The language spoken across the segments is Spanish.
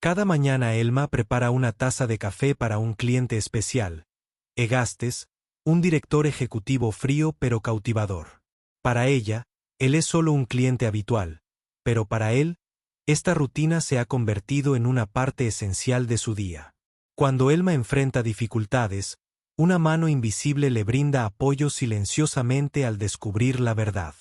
Cada mañana Elma prepara una taza de café para un cliente especial. Egastes, un director ejecutivo frío pero cautivador. Para ella, él es solo un cliente habitual, pero para él, esta rutina se ha convertido en una parte esencial de su día. Cuando Elma enfrenta dificultades, una mano invisible le brinda apoyo silenciosamente al descubrir la verdad.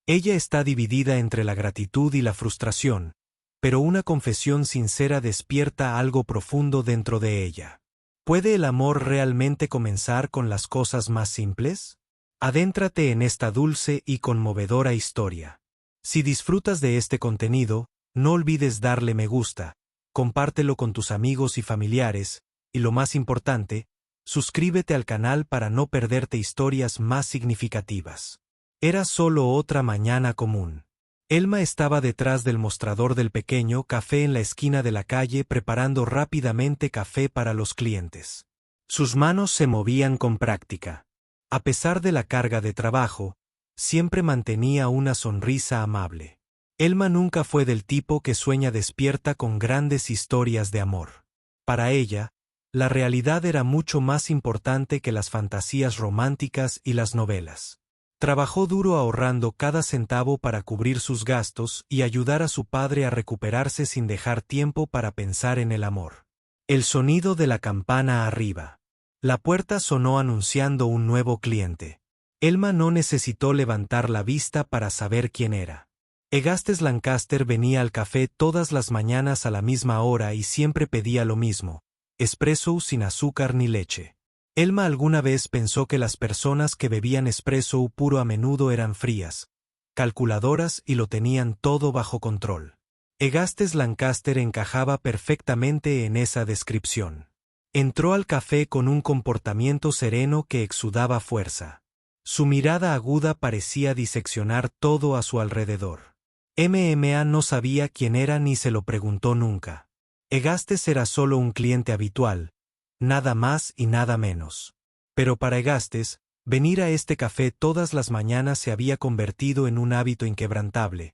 Ella está dividida entre la gratitud y la frustración, pero una confesión sincera despierta algo profundo dentro de ella. ¿Puede el amor realmente comenzar con las cosas más simples? Adéntrate en esta dulce y conmovedora historia. Si disfrutas de este contenido, no olvides darle me gusta, compártelo con tus amigos y familiares, y lo más importante, suscríbete al canal para no perderte historias más significativas. Era solo otra mañana común. Elma estaba detrás del mostrador del pequeño café en la esquina de la calle preparando rápidamente café para los clientes. Sus manos se movían con práctica. A pesar de la carga de trabajo, siempre mantenía una sonrisa amable. Elma nunca fue del tipo que sueña despierta con grandes historias de amor. Para ella, la realidad era mucho más importante que las fantasías románticas y las novelas. Trabajó duro ahorrando cada centavo para cubrir sus gastos y ayudar a su padre a recuperarse sin dejar tiempo para pensar en el amor. El sonido de la campana arriba. La puerta sonó anunciando un nuevo cliente. Elma no necesitó levantar la vista para saber quién era. Egastes Lancaster venía al café todas las mañanas a la misma hora y siempre pedía lo mismo: espresso sin azúcar ni leche. Elma alguna vez pensó que las personas que bebían espresso puro a menudo eran frías, calculadoras y lo tenían todo bajo control. Egastes Lancaster encajaba perfectamente en esa descripción. Entró al café con un comportamiento sereno que exudaba fuerza. Su mirada aguda parecía diseccionar todo a su alrededor. MMA no sabía quién era ni se lo preguntó nunca. Egastes era solo un cliente habitual, nada más y nada menos. Pero para Egastes, venir a este café todas las mañanas se había convertido en un hábito inquebrantable,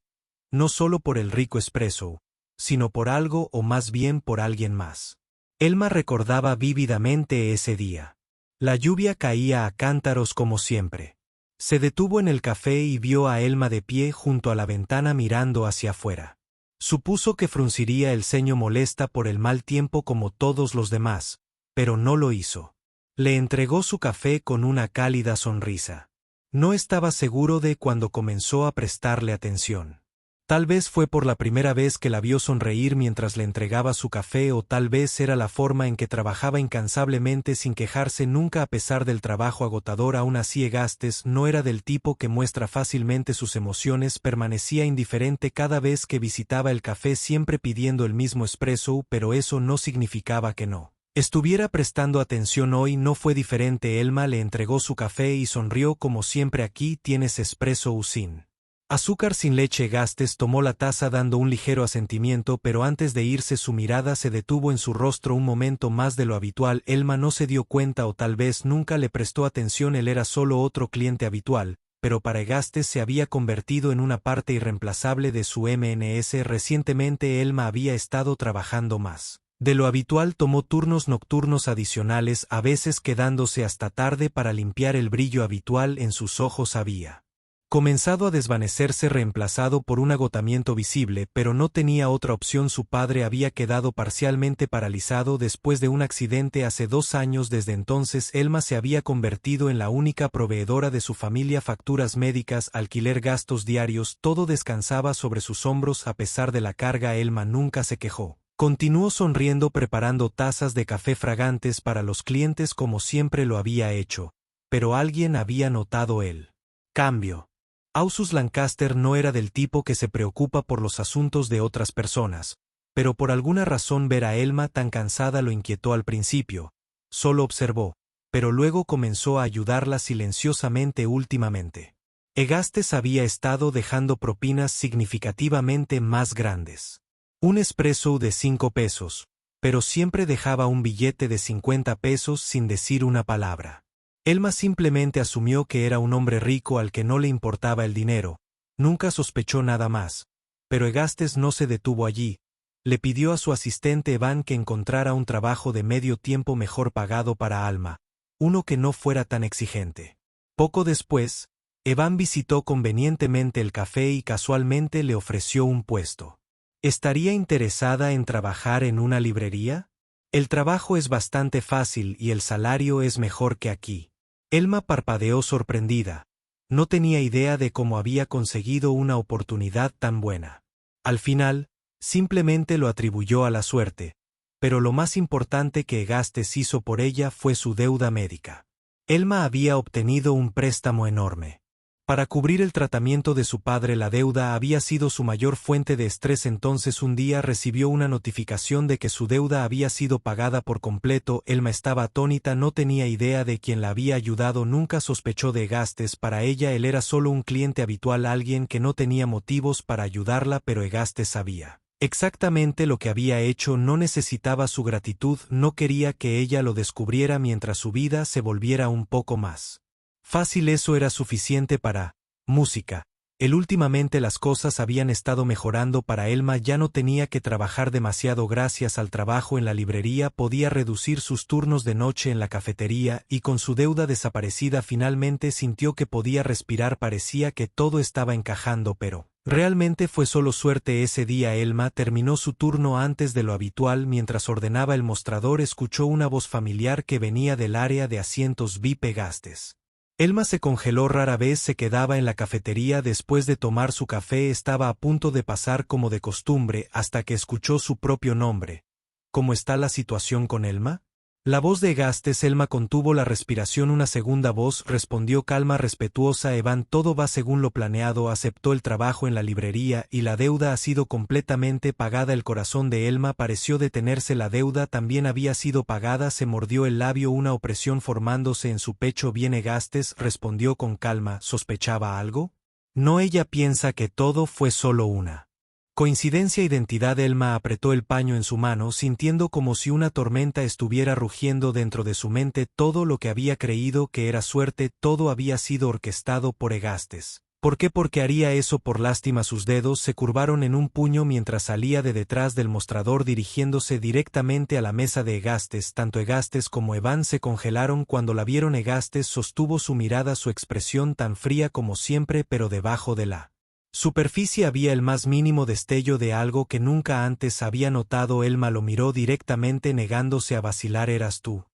no solo por el rico espresso, sino por algo o más bien por alguien más. Elma recordaba vívidamente ese día. La lluvia caía a cántaros como siempre. Se detuvo en el café y vio a Elma de pie junto a la ventana mirando hacia afuera. Supuso que frunciría el ceño molesta por el mal tiempo como todos los demás, pero no lo hizo. Le entregó su café con una cálida sonrisa. No estaba seguro de cuándo comenzó a prestarle atención. Tal vez fue por la primera vez que la vio sonreír mientras le entregaba su café o tal vez era la forma en que trabajaba incansablemente sin quejarse nunca a pesar del trabajo agotador. Aún así Egastes no era del tipo que muestra fácilmente sus emociones, permanecía indiferente cada vez que visitaba el café siempre pidiendo el mismo espresso, pero eso no significaba que no estuviera prestando atención. Hoy no fue diferente. Elma le entregó su café y sonrió como siempre. Aquí tienes espresso sin azúcar sin leche. Egastes tomó la taza dando un ligero asentimiento, pero antes de irse su mirada se detuvo en su rostro un momento más de lo habitual. Elma no se dio cuenta o tal vez nunca le prestó atención. Él era solo otro cliente habitual, pero para Egastes se había convertido en una parte irreemplazable de su MNS. Recientemente Elma había estado trabajando más de lo habitual, tomó turnos nocturnos adicionales, a veces quedándose hasta tarde para limpiar el brillo habitual en sus ojos. Había comenzado a desvanecerse reemplazado por un agotamiento visible, pero no tenía otra opción. Su padre había quedado parcialmente paralizado después de un accidente hace 2 años. Desde entonces Elma se había convertido en la única proveedora de su familia: facturas médicas, alquiler, gastos diarios, todo descansaba sobre sus hombros. A pesar de la carga, Elma nunca se quejó. Continuó sonriendo preparando tazas de café fragantes para los clientes como siempre lo había hecho, pero alguien había notado el cambio. Ausus Lancaster no era del tipo que se preocupa por los asuntos de otras personas, pero por alguna razón ver a Elma tan cansada lo inquietó al principio. Solo observó, pero luego comenzó a ayudarla silenciosamente. Últimamente, Egastes había estado dejando propinas significativamente más grandes. Un espresso de 5 pesos, pero siempre dejaba un billete de 50 pesos sin decir una palabra. Elma simplemente asumió que era un hombre rico al que no le importaba el dinero, nunca sospechó nada más, pero Egastes no se detuvo allí, le pidió a su asistente Evan que encontrara un trabajo de medio tiempo mejor pagado para Alma, uno que no fuera tan exigente. Poco después, Evan visitó convenientemente el café y casualmente le ofreció un puesto. ¿Estaría interesada en trabajar en una librería? El trabajo es bastante fácil y el salario es mejor que aquí. Elma parpadeó sorprendida. No tenía idea de cómo había conseguido una oportunidad tan buena. Al final, simplemente lo atribuyó a la suerte, pero lo más importante que Egastes hizo por ella fue su deuda médica. Elma había obtenido un préstamo enorme. Para cubrir el tratamiento de su padre, la deuda había sido su mayor fuente de estrés. Entonces un día recibió una notificación de que su deuda había sido pagada por completo. Elma estaba atónita, no tenía idea de quién la había ayudado, nunca sospechó de Egastes. Para ella él era solo un cliente habitual, alguien que no tenía motivos para ayudarla, pero Egastes sabía exactamente lo que había hecho, no necesitaba su gratitud, no quería que ella lo descubriera mientras su vida se volviera un poco más fácil. Eso era suficiente para música. Últimamente las cosas habían estado mejorando para Elma, ya no tenía que trabajar demasiado gracias al trabajo en la librería, podía reducir sus turnos de noche en la cafetería y con su deuda desaparecida finalmente sintió que podía respirar, parecía que todo estaba encajando, pero realmente fue solo suerte. Ese día Elma terminó su turno antes de lo habitual. Mientras ordenaba el mostrador escuchó una voz familiar que venía del área de asientos VIP. Egastes. Elma se congeló, rara vez se quedaba en la cafetería después de tomar su café, estaba a punto de pasar como de costumbre hasta que escuchó su propio nombre. ¿Cómo está la situación con Elma? La voz de Egastes. Elma contuvo la respiración. Una segunda voz respondió calma, respetuosa: Evan, todo va según lo planeado, aceptó el trabajo en la librería y la deuda ha sido completamente pagada. El corazón de Elma pareció detenerse, la deuda también había sido pagada, se mordió el labio, una opresión formándose en su pecho. Bien, Egastes respondió con calma, ¿sospechaba algo? No, ella piensa que todo fue solo una coincidencia. Identidad. Elma apretó el paño en su mano, sintiendo como si una tormenta estuviera rugiendo dentro de su mente. Todo lo que había creído que era suerte, todo había sido orquestado por Egastes. ¿Por qué? Porque haría eso por lástima. Sus dedos se curvaron en un puño mientras salía de detrás del mostrador dirigiéndose directamente a la mesa de Egastes. Tanto Egastes como Evan se congelaron cuando la vieron. Egastes sostuvo su mirada, su expresión tan fría como siempre, pero debajo de la superficie había el más mínimo destello de algo que nunca antes había notado. Elma lo miró directamente, negándose a vacilar. ¿Eras tú?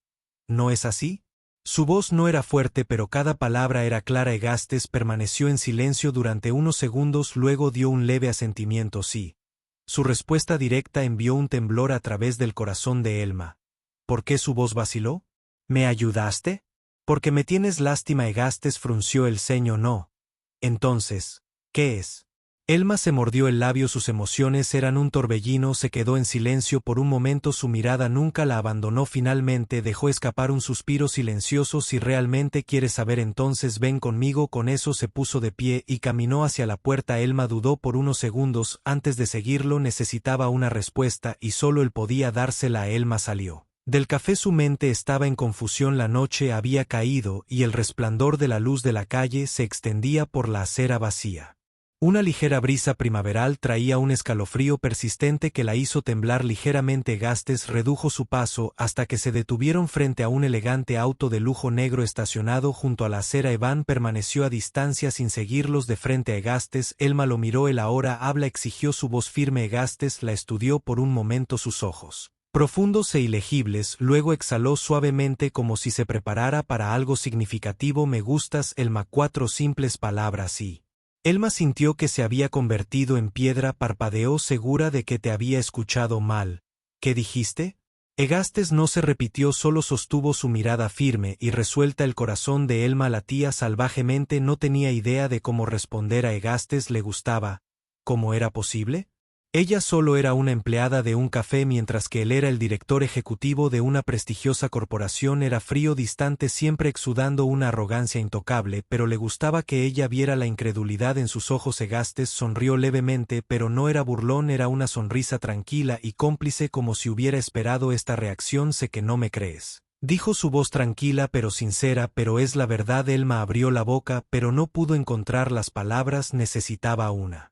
¿No es así? Su voz no era fuerte, pero cada palabra era clara. Egastes permaneció en silencio durante unos segundos, luego dio un leve asentimiento. Sí. Su respuesta directa envió un temblor a través del corazón de Elma. ¿Por qué su voz vaciló? ¿Me ayudaste? Porque me tienes lástima. Egastes frunció el ceño. No. Entonces, ¿qué es? Elma se mordió el labio, sus emociones eran un torbellino, se quedó en silencio por un momento, su mirada nunca la abandonó, finalmente dejó escapar un suspiro silencioso. Si realmente quieres saber, entonces ven conmigo. Con eso se puso de pie y caminó hacia la puerta. Elma dudó por unos segundos antes de seguirlo, necesitaba una respuesta y solo él podía dársela. Elma salió del café, su mente estaba en confusión, la noche había caído y el resplandor de la luz de la calle se extendía por la acera vacía. Una ligera brisa primaveral traía un escalofrío persistente que la hizo temblar ligeramente. Egastes redujo su paso hasta que se detuvieron frente a un elegante auto de lujo negro estacionado junto a la acera. Evan permaneció a distancia sin seguirlos de frente a Egastes. Elma lo miró. El ahora habla, exigió, su voz firme. Egastes la estudió por un momento, sus ojos profundos e ilegibles, luego exhaló suavemente como si se preparara para algo significativo. Me gustas, Elma. 4 simples palabras y Elma sintió que se había convertido en piedra, parpadeó, segura de que te había escuchado mal. ¿Qué dijiste? Egastes no se repitió, solo sostuvo su mirada firme y resuelta. El corazón de Elma latía salvajemente, no tenía idea de cómo responder. A Egastes le gustaba. ¿Cómo era posible? Ella solo era una empleada de un café mientras que él era el director ejecutivo de una prestigiosa corporación. Era frío, distante, siempre exudando una arrogancia intocable, pero le gustaba que ella viera la incredulidad en sus ojos. Egastes sonrió levemente, pero no era burlón, era una sonrisa tranquila y cómplice, como si hubiera esperado esta reacción. Sé que no me crees, dijo su voz tranquila pero sincera, pero es la verdad. Elma abrió la boca, pero no pudo encontrar las palabras, necesitaba una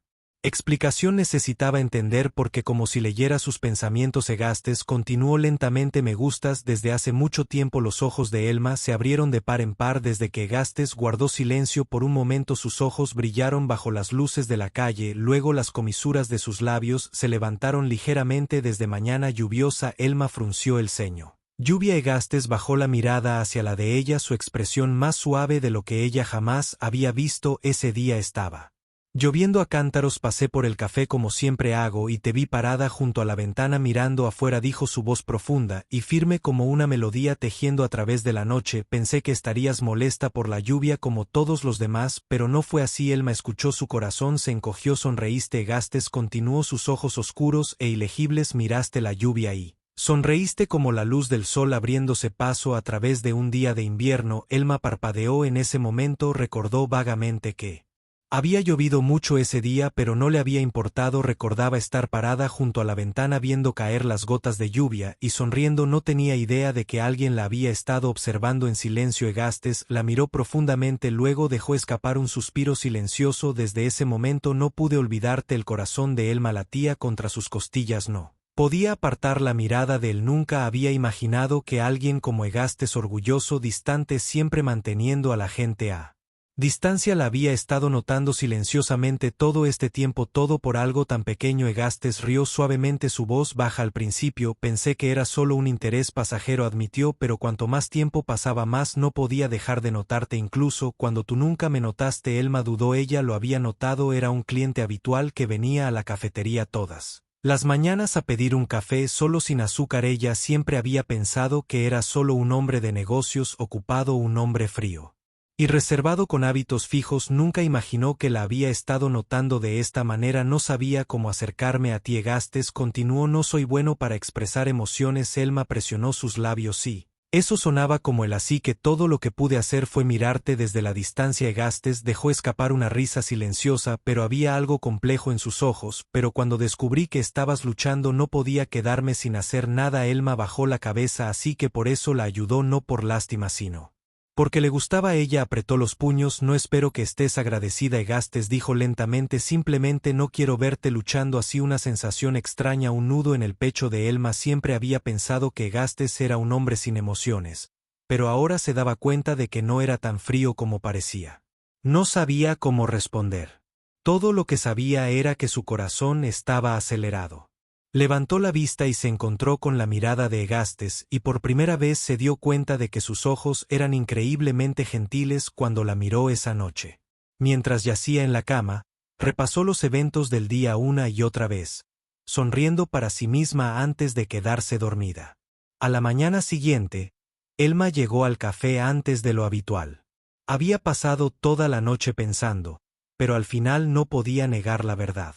Explicación necesitaba entender porque como si leyera sus pensamientos. Egastes continuó lentamente. Me gustas desde hace mucho tiempo. Los ojos de Elma se abrieron de par en par desde que Egastes guardó silencio por un momento. Sus ojos brillaron bajo las luces de la calle, luego las comisuras de sus labios se levantaron ligeramente. Desde mañana lluviosa. Elma frunció el ceño. Lluvia. Egastes bajó la mirada hacia la de ella, su expresión más suave de lo que ella jamás había visto. Ese día estaba lloviendo a cántaros. Pasé por el café como siempre hago y te vi parada junto a la ventana mirando afuera, dijo su voz profunda y firme como una melodía tejiendo a través de la noche. Pensé que estarías molesta por la lluvia como todos los demás, pero no fue así. Elma escuchó, su corazón se encogió. Sonreíste. Egastes continuó, sus ojos oscuros e ilegibles. Miraste la lluvia y sonreíste como la luz del sol abriéndose paso a través de un día de invierno. Elma parpadeó. En ese momento recordó vagamente que había llovido mucho ese día, pero no le había importado. Recordaba estar parada junto a la ventana viendo caer las gotas de lluvia y sonriendo. No tenía idea de que alguien la había estado observando en silencio. Egastes la miró profundamente, luego dejó escapar un suspiro silencioso. Desde ese momento no pude olvidarte. El corazón de Elma latía contra sus costillas. No podía apartar la mirada de él. Nunca había imaginado que alguien como Egastes, orgulloso, distante, siempre manteniendo a la gente a distancia, la había estado notando silenciosamente todo este tiempo. Todo por algo tan pequeño. Egastes rió suavemente, su voz baja. Al principio pensé que era solo un interés pasajero, admitió, pero cuanto más tiempo pasaba más no podía dejar de notarte, incluso cuando tú nunca me notaste. Elma dudó. Ella lo había notado. Era un cliente habitual que venía a la cafetería todas las mañanas a pedir un café solo sin azúcar. Ella siempre había pensado que era solo un hombre de negocios ocupado, un hombre frío y reservado con hábitos fijos. Nunca imaginó que la había estado notando de esta manera. No sabía cómo acercarme a ti. Egastes continuó, no soy bueno para expresar emociones. Elma presionó sus labios. Sí, eso sonaba como él, así que todo lo que pude hacer fue mirarte desde la distancia. Egastes dejó escapar una risa silenciosa, pero había algo complejo en sus ojos. Pero cuando descubrí que estabas luchando no podía quedarme sin hacer nada. Elma bajó la cabeza, así que por eso la ayudó, no por lástima sino porque le gustaba. Ella apretó los puños. No espero que estés agradecida. Egastes dijo lentamente, simplemente no quiero verte luchando así. Una sensación extraña, un nudo en el pecho de Elma. Siempre había pensado que Egastes era un hombre sin emociones, pero ahora se daba cuenta de que no era tan frío como parecía. No sabía cómo responder. Todo lo que sabía era que su corazón estaba acelerado. Levantó la vista y se encontró con la mirada de Egastes, y por primera vez se dio cuenta de que sus ojos eran increíblemente gentiles cuando la miró esa noche. Mientras yacía en la cama, repasó los eventos del día una y otra vez, sonriendo para sí misma antes de quedarse dormida. A la mañana siguiente, Elma llegó al café antes de lo habitual. Había pasado toda la noche pensando, pero al final no podía negar la verdad.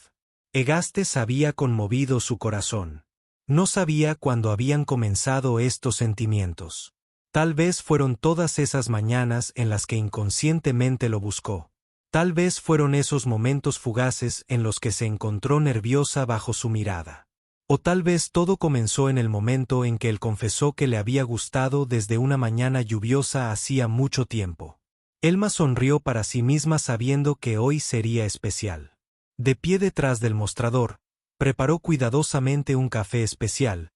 Egastes había conmovido su corazón. No sabía cuándo habían comenzado estos sentimientos. Tal vez fueron todas esas mañanas en las que inconscientemente lo buscó. Tal vez fueron esos momentos fugaces en los que se encontró nerviosa bajo su mirada. O tal vez todo comenzó en el momento en que él confesó que le había gustado desde una mañana lluviosa hacía mucho tiempo. Elma sonrió para sí misma sabiendo que hoy sería especial. De pie detrás del mostrador, preparó cuidadosamente un café especial,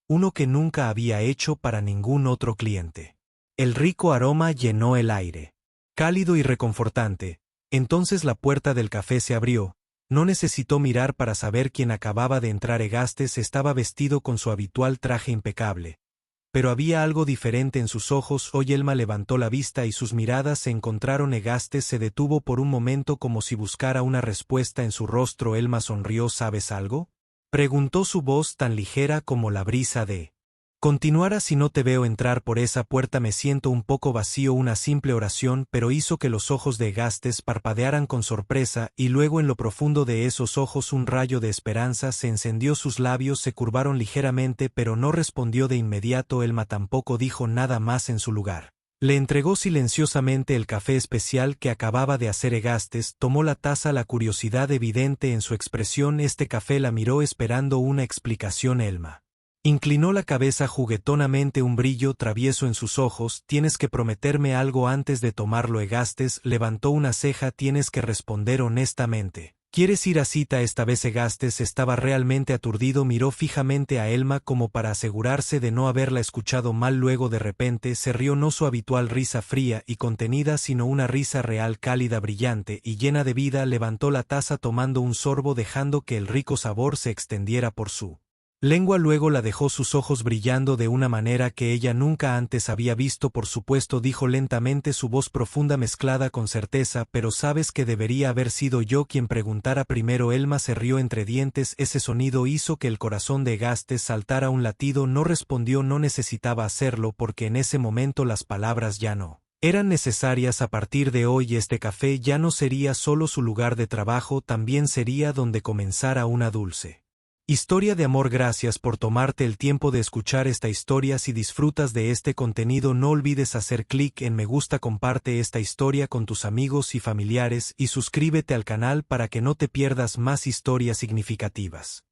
uno que nunca había hecho para ningún otro cliente. El rico aroma llenó el aire, cálido y reconfortante. Entonces la puerta del café se abrió. No necesitó mirar para saber quién acababa de entrar. Egastes estaba vestido con su habitual traje impecable, pero había algo diferente en sus ojos. Hoy Elma levantó la vista y sus miradas se encontraron. Egastes se detuvo por un momento como si buscara una respuesta en su rostro. Elma sonrió. ¿Sabes algo?, preguntó, su voz tan ligera como la brisa de continuara. Si no te veo entrar por esa puerta me siento un poco vacío. Una simple oración, pero hizo que los ojos de Egastes parpadearan con sorpresa, y luego en lo profundo de esos ojos un rayo de esperanza se encendió. Sus labios se curvaron ligeramente, pero no respondió de inmediato. Elma tampoco dijo nada más. En su lugar, le entregó silenciosamente el café especial que acababa de hacer. Egastes tomó la taza, la curiosidad evidente en su expresión. Este café, la miró esperando una explicación. Elma inclinó la cabeza juguetonamente, un brillo travieso en sus ojos. Tienes que prometerme algo antes de tomarlo. Egastes levantó una ceja. Tienes que responder honestamente. ¿Quieres ir a cita esta vez? Egastes estaba realmente aturdido, miró fijamente a Elma como para asegurarse de no haberla escuchado mal. Luego de repente se rió, no su habitual risa fría y contenida, sino una risa real, cálida, brillante y llena de vida. Levantó la taza tomando un sorbo, dejando que el rico sabor se extendiera por su lengua. Luego la dejó, sus ojos brillando de una manera que ella nunca antes había visto. Por supuesto, dijo lentamente, su voz profunda mezclada con certeza, pero sabes que debería haber sido yo quien preguntara primero. Elma se rió entre dientes. Ese sonido hizo que el corazón de Egastes saltara un latido. No respondió, no necesitaba hacerlo porque en ese momento las palabras ya no eran necesarias. A partir de hoy este café ya no sería solo su lugar de trabajo, también sería donde comenzara una dulce historia de amor. Gracias por tomarte el tiempo de escuchar esta historia. Si disfrutas de este contenido, no olvides hacer clic en me gusta, comparte esta historia con tus amigos y familiares y suscríbete al canal para que no te pierdas más historias significativas.